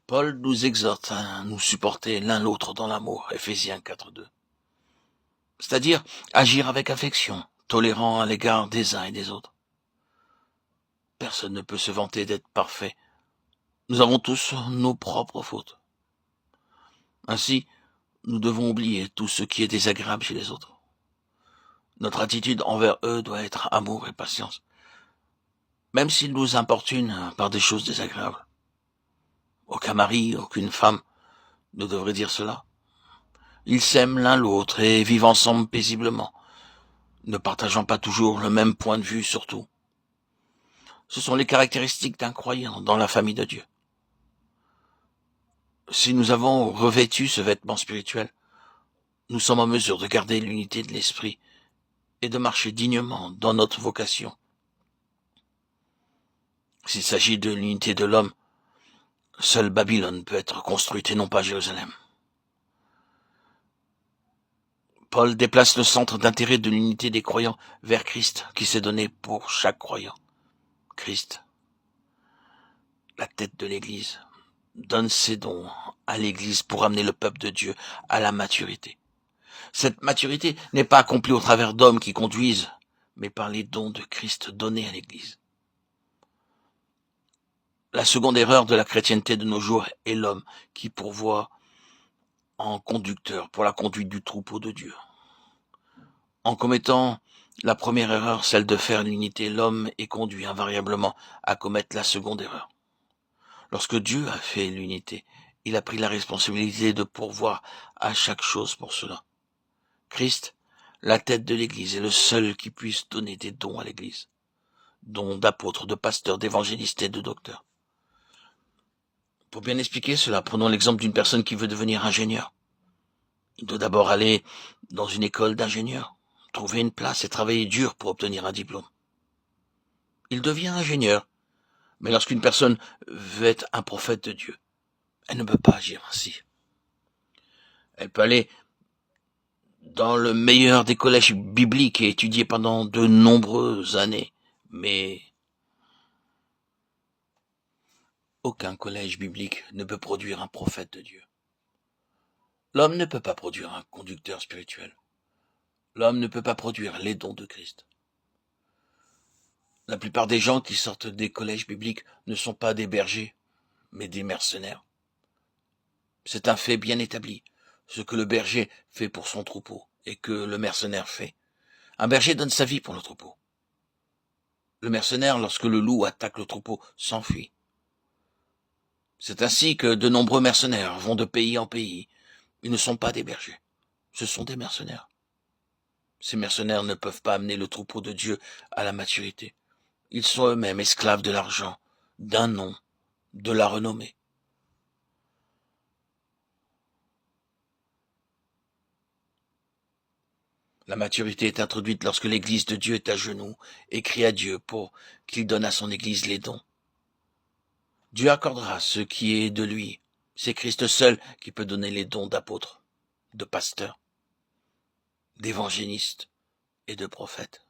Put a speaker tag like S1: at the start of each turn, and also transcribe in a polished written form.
S1: Paul nous exhorte à nous supporter l'un l'autre dans l'amour, Ephésiens 4:2. C'est-à-dire agir avec affection, tolérant à l'égard des uns et des autres. Personne ne peut se vanter d'être parfait. Nous avons tous nos propres fautes. Ainsi, nous devons oublier tout ce qui est désagréable chez les autres. Notre attitude envers eux doit être amour et patience, même s'ils nous importunent par des choses désagréables. Aucun mari, aucune femme ne devrait dire cela. Ils s'aiment l'un l'autre et vivent ensemble paisiblement, ne partageant pas toujours le même point de vue sur tout. Ce sont les caractéristiques d'un croyant dans la famille de Dieu. Si nous avons revêtu ce vêtement spirituel, nous sommes en mesure de garder l'unité de l'esprit et de marcher dignement dans notre vocation. S'il s'agit de l'unité de l'homme, seule Babylone peut être construite et non pas Jérusalem. Paul déplace le centre d'intérêt de l'unité des croyants vers Christ qui s'est donné pour chaque croyant. Christ, la tête de l'Église, donne ses dons à l'Église pour amener le peuple de Dieu à la maturité. Cette maturité n'est pas accomplie au travers d'hommes qui conduisent, mais par les dons de Christ donnés à l'Église. La seconde erreur de la chrétienté de nos jours est l'homme qui pourvoit en conducteur pour la conduite du troupeau de Dieu. En commettant la première erreur, celle de faire l'unité, l'homme est conduit invariablement à commettre la seconde erreur. Lorsque Dieu a fait l'unité, il a pris la responsabilité de pourvoir à chaque chose pour cela. Christ, la tête de l'Église, est le seul qui puisse donner des dons à l'Église. Dons d'apôtres, de pasteurs, d'évangélistes et de docteurs. Pour bien expliquer cela, prenons l'exemple d'une personne qui veut devenir ingénieur. Il doit d'abord aller dans une école d'ingénieur, trouver une place et travailler dur pour obtenir un diplôme. Il devient ingénieur. Mais lorsqu'une personne veut être un prophète de Dieu, elle ne peut pas agir ainsi. Elle peut aller dans le meilleur des collèges bibliques et étudier pendant de nombreuses années, mais aucun collège biblique ne peut produire un prophète de Dieu. L'homme ne peut pas produire un conducteur spirituel. L'homme ne peut pas produire les dons de Christ. La plupart des gens qui sortent des collèges bibliques ne sont pas des bergers, mais des mercenaires. C'est un fait bien établi, ce que le berger fait pour son troupeau et que le mercenaire fait. Un berger donne sa vie pour le troupeau. Le mercenaire, lorsque le loup attaque le troupeau, s'enfuit. C'est ainsi que de nombreux mercenaires vont de pays en pays. Ils ne sont pas des bergers, ce sont des mercenaires. Ces mercenaires ne peuvent pas amener le troupeau de Dieu à la maturité. Ils sont eux-mêmes esclaves de l'argent, d'un nom, de la renommée. La maturité est introduite lorsque l'Église de Dieu est à genoux et crie à Dieu pour qu'il donne à son Église les dons. Dieu accordera ce qui est de lui. C'est Christ seul qui peut donner les dons d'apôtres, de pasteurs, d'évangélistes et de prophètes.